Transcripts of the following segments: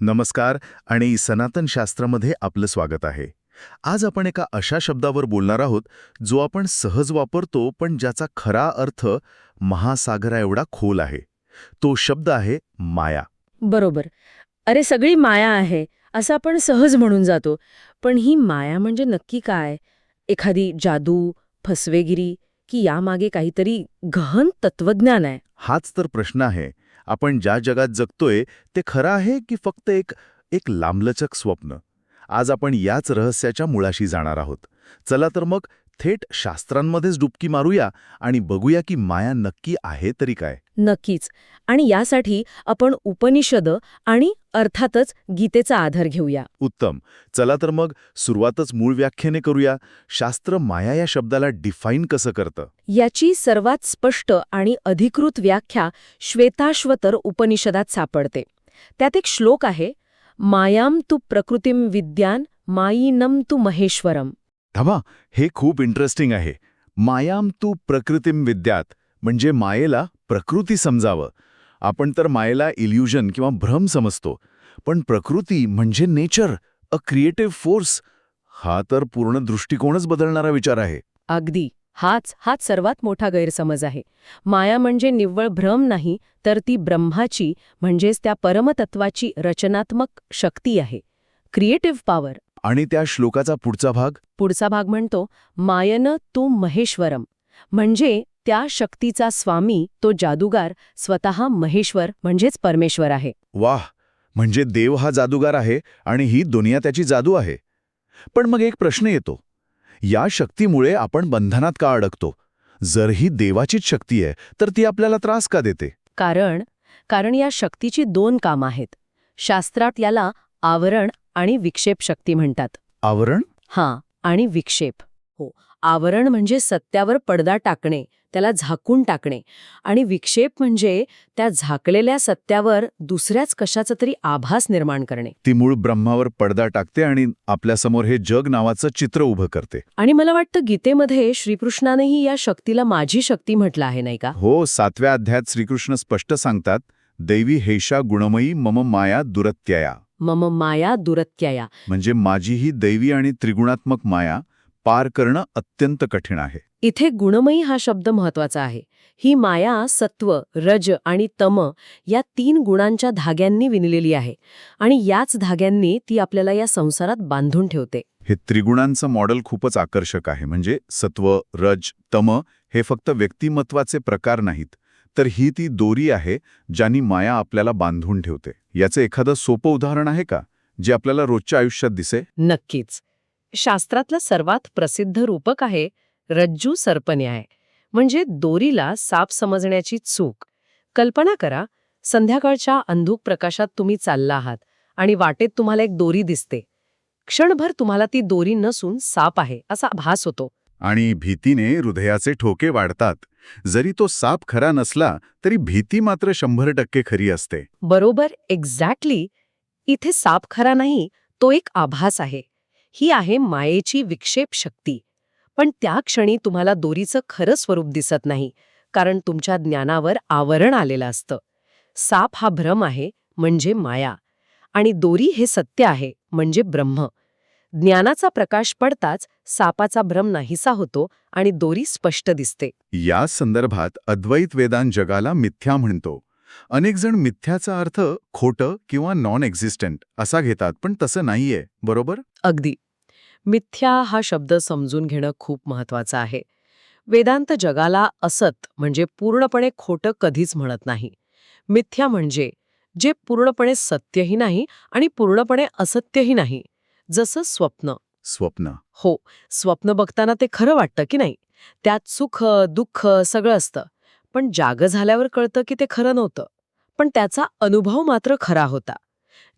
नमस्कार आणि सनातन शास्त्रामध्ये आपलं स्वागत आहे. आज आपण एका अशा शब्दावर बोलणार आहोत जो आपण सहज वापरतो पण ज्याचा खरा अर्थ महासागरा एवढा खोल आहे. तो शब्द आहे माया. बरोबर. अरे सगळी माया आहे असं आपण सहज म्हणून जातो. पण ही माया म्हणजे नक्की काय? एखादी जादू, फसवेगिरी की यामागे काहीतरी गहन तत्वज्ञान आहे? हाच तर प्रश्न आहे. आपण ज्या जगात जगतोय ते खरं आहे की फक्त एक एक लांबलचक स्वप्न? आज आपण याच रहस्याच्या मुळाशी जाणार आहोत. चला तर मग थेट शास्त्रांमध्येच डुबकी मारूया आणि बघूया की माया नक्की आहे तरी काय. नक्कीच. आणि यासाठी आपण उपनिषद आणि अर्थातच गीतेचा आधार घेऊया. उत्तम. चला तर मग सुरुवातच मूळ व्याख्येने करूया. शास्त्र माया या शब्दाला डिफाईन कसं करतं? याची सर्वात स्पष्ट आणि अधिकृत व्याख्या श्वेताश्वतर उपनिषदात सापडते. त्यात एक श्लोक आहे, मायाम तु प्रकृतीम विद्यान मायीनम तु महेश्वरम. थांबा, हे खूप इंटरेस्टिंग आहे. मायाम तू प्रकृतीम विद्यात म्हणजे मायेला प्रकृती समजावं. आपण तर मायेला इल्युजन किंवा भ्रम समजतो, पण प्रकृती म्हणजे नेचर, अ क्रिएटिव्ह फोर्स. हा तर पूर्ण दृष्टिकोनच बदलणारा विचार आहे. अगदी. हाच सर्वात मोठा गैरसमज आहे. माया म्हणजे निव्वळ भ्रम नाही, तर ती ब्रह्माची म्हणजेच त्या परमतत्वाची रचनात्मक शक्ती आहे. Creative power. आणि त्या श्लोकाचा पुढचा भाग म्हणतो, मायन तू महेश्वरम. म्हणजे त्या शक्तीचा स्वामी, तो जादूगार, स्वतः महेश्वर म्हणजेच परमेश्वर आहे. वाह, म्हणजे देव हा जादूगार आहे आणि ही दुनिया त्याची जादू आहे. पण मग एक प्रश्न येतो, या शक्तीमुळे आपण बंधनात का अडकतो? जर ही देवाचीच शक्ती आहे तर ती आपल्याला त्रास का देते? कारण या शक्तीची दोन कामं आहेत. शास्त्रात याला आवरण आणि विक्षेप शक्ती म्हणतात. आवरण? हां, आणि विक्षेप. हो, आवरण म्हणजे सत्यावर पडदा टाकणे, त्याला झाकून टाकणे, आणि विक्षेप म्हणजे त्या झाकलेल्या सत्यावर दुसऱ्याच कशाचा तरी आभास निर्माण करणे. ती मूळ ब्रह्मावर पडदा टाकते आणि आपल्यासमोर हे जग नावाचं चित्र उभं करते. आणि मला वाटतं गीतेमध्ये श्रीकृष्णानेही या शक्तीला माझी शक्ती म्हटलं आहे, नाही का? हो, 7व्या अध्यायात श्रीकृष्ण स्पष्ट सांगतात, दैवी हेषा गुणमयी मम माया दुरत्यया. मम माया दुरत्यया. म्हणजे माझी ही दैवी आणि त्रिगुणात्मक माया पार करणं अत्यंत कठीण आहे. इथे गुणमयी हा शब्द महत्वाचा आहे. ही माया सत्व, रज आणि तम या 3 गुणांच्या धाग्यांनी विणलेली आहे आणि याच धाग्यांनी ती आपल्याला या संसारात बांधून ठेवते. हे त्रिगुणांचं मॉडेल खूपच आकर्षक आहे. म्हणजे सत्व, रज, तम हे फक्त व्यक्तिमत्वाचे प्रकार नाहीत, तर ही ती दोरी आहे ज्यानी माया आपल्याला बांधून ठेवते. याचं एखादं सोपं उदाहरण आहे का, जे आपल्याला रोजच्या आयुष्यात दिसे? नक्कीच. शास्त्रातलं सर्वात प्रसिद्ध रूपक आहे रज्जू सर्पन्याय, म्हणजे दोरीला साप समजण्याची चूक. कल्पना करा, संध्याकाळच्या अंधुक प्रकाशात तुम्ही चालला आहात आणि वाटेत तुम्हाला एक दोरी दिसते. क्षणभर तुम्हाला ती दोरी नसून साप आहे असा भास होतो. आणि भीतीने हृदयाचे ठोके वाढतात. जरी तो साप खरा नसला तरी भीती मात्र 100% खरी असते. बरोबर, एक्झॅक्टली. इथे साप खरा नाही, तो एक आभास आहे. ही आहे मायेची विक्षेप शक्ती. पण त्या क्षणी तुम्हाला दोरीचं खरं स्वरूप दिसत नाही, कारण तुमच्या ज्ञानावर आवरण आलेलं असतं. साप हा भ्रम आहे म्हणजे माया, आणि दोरी हे सत्य आहे म्हणजे ब्रह्म. ज्ञानाचा प्रकाश पडताच सापाचा भ्रम नाहीसा होतो आणि दोरी स्पष्ट दिसते. या संदर्भात अद्वैत वेदांत जगाला मिथ्या म्हणतो. अनेक जण मिथ्याचा अर्थ खोटं किंवा नॉन एक्झिस्टंट असा घेतात, पण तसं नाहीये, बरोबर? अगदी. मिथ्या हा शब्द समजून घेणं खूप महत्वाचं आहे. वेदांत जगाला असत म्हणजे पूर्णपणे खोटं कधीच म्हणत नाही. मिथ्या म्हणजे जे पूर्णपणे सत्यही नाही आणि पूर्णपणे असत्यही नाही. जसं स्वप्न. हो, स्वप्न बघताना ते खरं वाटतं की नाही? त्यात सुख, दुःख सगळं असतं. पण जागं झाल्यावर कळतं की ते खरं नव्हतं. पण त्याचा अनुभव मात्र खरा होता.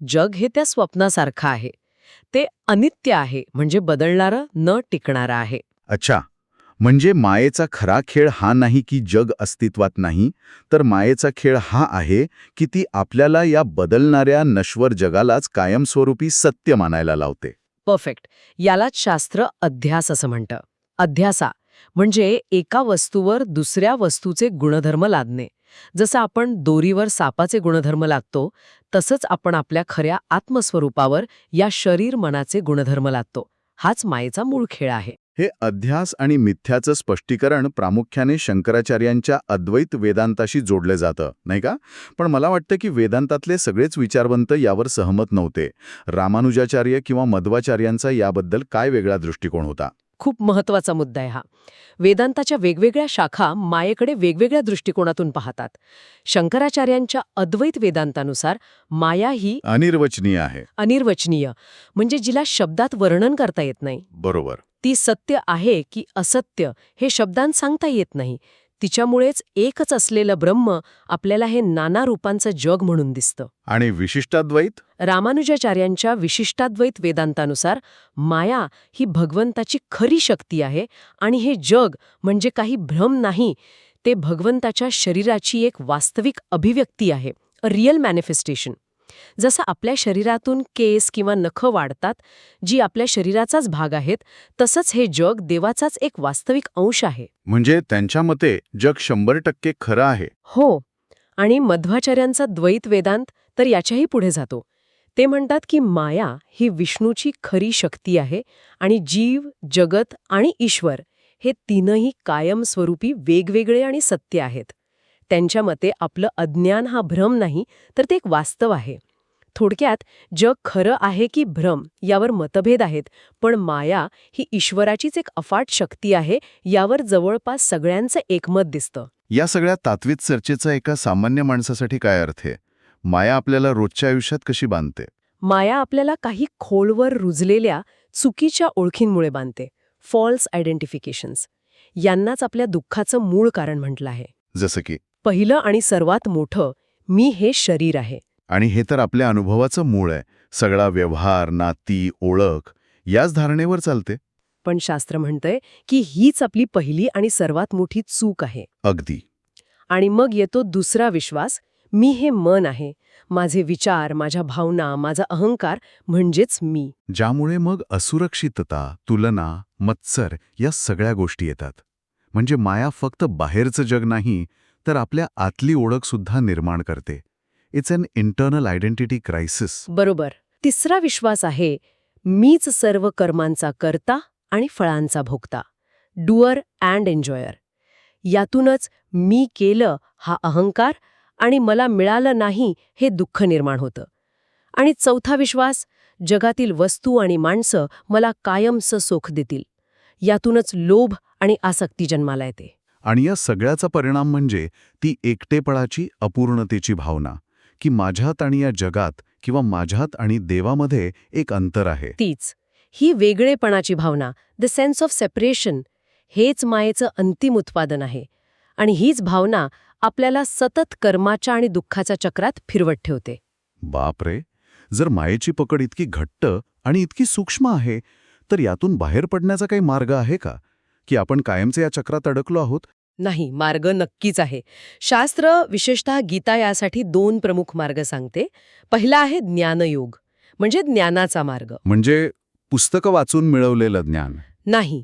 जग हे त्या स्वप्नासारखं आहे. ते अनित्य आहे म्हणजे बदलणारं, न टिकणारं आहे. अच्छा. म्हणजे मायेचा खरा खेळ हा नाही की जग अस्तित्वात नाही, तर मायेचा खेळ हा आहे की ती आपल्याला या बदलणाऱ्या नश्वर जगालाच कायमस्वरूपी सत्य मानायला लावते. परफेक्ट. यालाच शास्त्र अध्यास असं म्हणतं. अध्यासा म्हणजे एका वस्तूवर दुसऱ्या वस्तूचे गुणधर्म लादणे. जसं आपण दोरीवर सापाचे गुणधर्म लादतो तसंच आपण आपल्या खऱ्या आत्मस्वरूपावर या शरीर मनाचे गुणधर्म लादतो. हाच मायेचा मूळ खेळ आहे. हे अध्यास आणि मिथ्याचं स्पष्टीकरण प्रामुख्याने शंकराचार्यांच्या अद्वैत वेदांताशी जोडलं जातं, नाही का? पण मला वाटतं की वेदांतातले सगळेच विचारवंत यावर सहमत नव्हते. रामानुजाचार्य किंवा मध्वाचार्यांचा याबद्दल काय वेगळा दृष्टिकोन होता? खूप महत्वाचा मुद्दा आहे हा. वेदांताच्या वेगवेगळ्या शाखा मायेकडे वेगवेगळ्या दृष्टिकोनातून पाहतात. शंकराचार्यांच्या अद्वैत वेदांतानुसार माया ही अनिर्वचनीय आहे. अनिर्वचनीय, म्हणजे जिला शब्दात वर्णन करता येत नाही. बरोबर. ती सत्य आहे की असत्य हे शब्दांत सांगता येत नाही. तिच्यामुळेच एकच असलेलं ब्रह्म आपल्याला हे नाना रूपांचं जग म्हणून दिसतं. आणि विशिष्टाद्वैत? रामानुजाचार्यांच्या विशिष्टाद्वैत वेदांतानुसार माया ही भगवंताची खरी शक्ती आहे आणि हे जग म्हणजे काही भ्रम नाही, ते भगवंताच्या शरीराची एक वास्तविक अभिव्यक्ती आहे, अ रिअल मॅनिफेस्टेशन. जसं आपल्या शरीरातून केस किंवा नखं वाढतात, जी आपल्या शरीराचाच भाग आहेत, तसंच हे जग देवाचाच एक वास्तविक अंश आहे. म्हणजे त्यांच्या मते जग 100% खरं आहे. हो. आणि मध्वाचार्यांचा द्वैत वेदांत तर याच्याही पुढे जातो. ते म्हणतात की माया ही विष्णूची खरी शक्ती आहे आणि जीव, जगत आणि ईश्वर हे तीनही कायमस्वरूपी वेगवेगळे आणि सत्य आहेत. त्यांच्या मते आपलं अज्ञान हा भ्रम नाही, तर ते एक वास्तव आहे. थोडक्यात जग खरं आहे की भ्रम यावर मतभेद आहेत, पण माया ही ईश्वराचीच एक अफाट शक्ती आहे यावर जवळपास सगळ्यांचं एकमत दिसतं. या सगळ्या तात्विक चर्चेचा एका सामान्य माणसासाठी काय अर्थ आहे? माया आपल्याला रोजच्या आयुष्यात कशी बांधते? माया आपल्याला काही खोलवर रुजलेल्या चुकीच्या ओळखींमुळे बांधते. फॉल्स आयडेंटिफिकेशन्स. यांनाच आपल्या दुःखाचं मूळ कारण म्हटलं आहे. जसं की? पहिलं आणि सर्वात मोठं, मी हे शरीर आहे. आणि हे तर आपल्या अनुभवाचं मूळ आहे. सगळा व्यवहार, नाती, ओळख याच धारणेवर चालते. पण शास्त्र म्हणतंय की हीच आपली पहिली आणि सर्वात मोठी चूक आहे. अगदी. आणि मग येतो दुसरा विश्वास, मी हे मन आहे. माझे विचार, माझ्या भावना, माझा अहंकार म्हणजेच मी. ज्यामुळे मग असुरक्षितता, तुलना, मत्सर या सगळ्या गोष्टी येतात. म्हणजे माया फक्त बाहेरचं जग नाही, तर आपल्या आतली ओळख सुद्धा निर्माण करते. It's an internal identity crisis. बरोबर. तिसरा विश्वास आहे, मीच सर्व कर्मांचा कर्ता आणि फळांचा भोगता. Doer and enjoyer. यातूनच मी केलं हा अहंकार आणि मला मिळालं नाही हे दुःख निर्माण होतं. आणि चौथा विश्वास, जगातील वस्तू आणि माणसं मला कायमचं सुख देतील. यातूनच लोभ आणि आसक्ती जन्माला येते. आणि या सगळ्याचा परिणाम म्हणजे ती एकटेपणाची, अपूर्णतेची भावना, की माझ्यात आणि या जगात किंवा माझ्यात आणि देवामध्ये एक अंतर आहे. तीच ही वेगळेपणाची भावना, द सेन्स ऑफ सेपरेशन, हेच मायेचं अंतिम उत्पादन आहे. आणि हीच भावना आपल्याला सतत कर्माच्या आणि दुःखाच्या चक्रात फिरवत ठेवते. बापरे, जर मायेची पकड इतकी घट्ट आणि इतकी सूक्ष्म आहे, तर यातून बाहेर पडण्याचा काही मार्ग आहे का? की आपण कायमचे या चक्रात अडकलो आहोत? नाही, मार्ग नक्कीच आहे. शास्त्र, विशेषतः गीता, यासाठी 2 प्रमुख मार्ग सांगते. पहिला आहे ज्ञानयोग, म्हणजे ज्ञानाचा मार्ग. म्हणजे पुस्तकं वाचून मिळवलेलं ज्ञान नाही,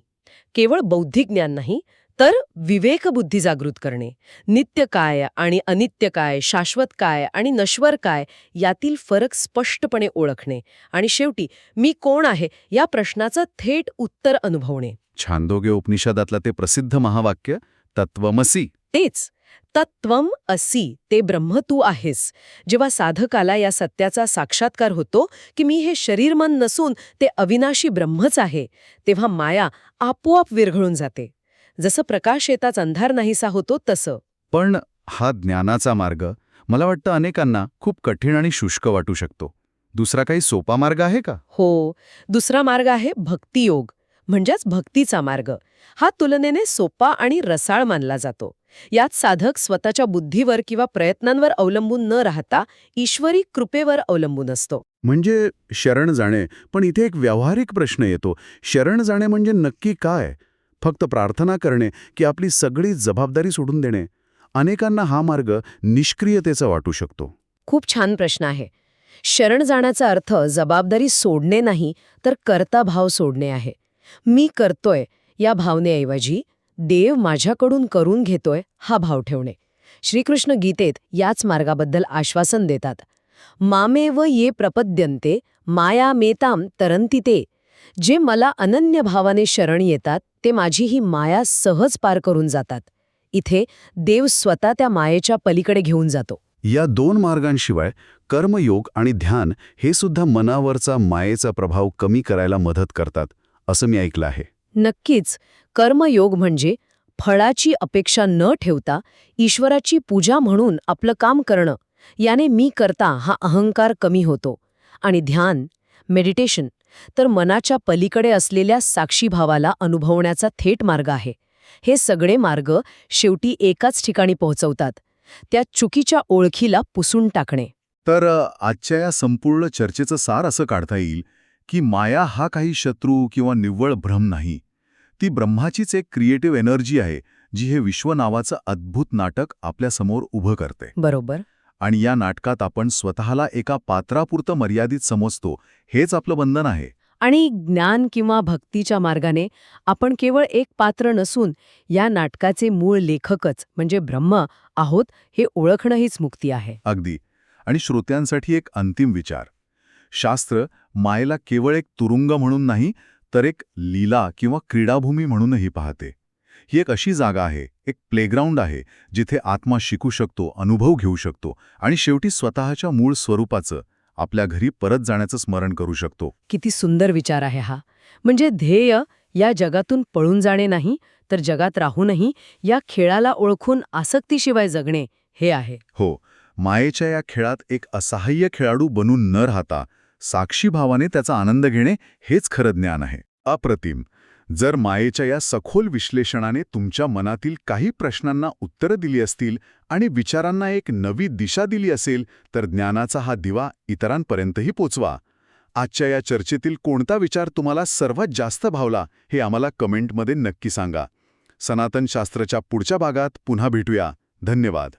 केवळ बौद्धिक ज्ञान नाही, तर विवेकबुद्धी जागृत करणे. नित्य काय आणि अनित्य काय, शाश्वत काय आणि नश्वर काय यातील फरक स्पष्टपणे ओळखणे. आणि शेवटी मी कोण आहे या प्रश्नाचं थेट उत्तर अनुभवणे. छांदोग्य उपनिषदातलं ते प्रसिद्ध महावाक्य तत्वमसी. तेच, तत्त्वम असि, ते ब्रह्म तू आहेस. जेव्हा साधकाला या सत्याचा साक्षात्कार होतो की मी हे शरीर मन नसून ते अविनाशी ब्रह्मच आहे, तेव्हा माया आपोआप विरघळून जाते. जसं प्रकाश येताच अंधार नाहीसा होतो तसं. पण हा ज्ञानाचा मार्ग मला वाटतं अनेकांना खूप कठीण आणि शुष्क वाटू शकतो. दुसरा काही सोपा मार्ग आहे का? हो, दुसरा मार्ग आहे भक्तियोग, म्हणजेच भक्तीचा मार्ग. हा तुलनेने सोपा आणि रसाळ मानला जातो. यात साधक स्वतःच्या बुद्धीवर किंवा प्रयत्नांवर अवलंबून न राहता ईश्वरी कृपेवर अवलंबून असतो. म्हणजे शरण जाणे. पण इथे एक व्यावहारिक प्रश्न येतो. शरण जाणे म्हणजे नक्की काय? फक्त प्रार्थना करणे की आपली सगळी जबाबदारी सोडून देणे? अनेकांना हा मार्ग निष्क्रियतेचा वाटू शकतो. खूप छान प्रश्न आहे. शरण जाण्याचा अर्थ जबाबदारी सोडणे नाही, तर कर्ताभाव सोडणे आहे. मी करतोय या भावनेऐवजी देव माझ्याकडून करून घेतोय हा भाव ठेवणे. श्रीकृष्ण गीतेत याच मार्गाबद्दल आश्वासन देतात. मामेव ये प्रपद्यन्ते मायामेतां तरन्ति ते. जे मला अनन्य भावाने शरण येतात ते माझी ही माया सहज पार करून जातात. इथे देव स्वतः त्या मायेच्या पलीकडे घेऊन जातो. या दोन मार्गांशिवाय कर्मयोग आणि ध्यान हे सुद्धा मनावरचा मायेचा प्रभाव कमी करायला मदत करतात असं मी ऐकलं आहे. नक्कीच, कर्मयोग म्हणजे फळाची अपेक्षा न ठेवता ईश्वराची पूजा म्हणून आपलं काम करणं. याने मी करता हा अहंकार कमी होतो. आणि ध्यान, मेडिटेशन तर मनाच्या पलीकडे असलेल्या साक्षीभावाला अनुभवण्याचा थेट मार्ग आहे. हे सगळे मार्ग शेवटी एकाच ठिकाणी पोहोचवतात, त्या चुकीच्या ओळखीला पुसून टाकणे. तर आजच्या या संपूर्ण चर्चेचं सार असं काढता येईल की माया हा काही शत्रू किंवा निव्वळ भ्रम नाही. ती ब्रह्माचीच एक क्रिएटिव्ह एनर्जी आहे जी हे विश्व नावाचं अद्भुत नाटक आपल्यासमोर उभं करते. बरोबर. आणि या नाटकात आपण स्वतःला एका पात्रापुरतं मर्यादित समजतो, हेच आपलं बंधन आहे. आणि ज्ञान किंवा भक्तीच्या मार्गाने आपण केवळ एक पात्र नसून या नाटकाचे मूळ लेखकच म्हणजे ब्रह्म आहोत हे ओळखणं हीच मुक्ती आहे. अगदी. आणि श्रोत्यांसाठी एक अंतिम विचार. शास्त्र मायेला केवळ एक तुरुंग म्हणून नाही, तर एक लीला किंवा क्रीडाभूमी म्हणूनही पाहते. ही एक अशी जागा आहे, एक प्लेग्राऊंड आहे, जिथे आत्मा शिकू शकतो, अनुभव घेऊ शकतो आणि शेवटी स्वतःच्या मूळ स्वरूपाचं, आपल्या घरी परत जाण्याचं स्मरण करू शकतो. किती सुंदर विचार आहे हा. म्हणजे ध्येय या जगातून पळून जाणे नाही, तर जगात राहूनही या खेळाला ओळखून आसक्तीशिवाय जगणे हे आहे. हो, मायेच्या या खेळात एक असहाय्य खेळाडू बनून न राहता साक्षी भावाने त्याचा आनंद घेणे हेच खरं ज्ञान आहे. अप्रतिम. जर मायेच्या या सखोल विश्लेषणाने तुमच्या मनातील काही प्रश्नांना उत्तरं दिली असतील आणि विचारांना एक नवी दिशा दिली असेल, तर ज्ञानाचा हा दिवा इतरांपर्यंतही पोचवा. आजच्या या चर्चेतील कोणता विचार तुम्हाला सर्वात जास्त भावला हे आम्हाला कमेंटमध्ये नक्की सांगा. सनातन शास्त्राच्या पुढच्या भागात पुन्हा भेटूया. धन्यवाद.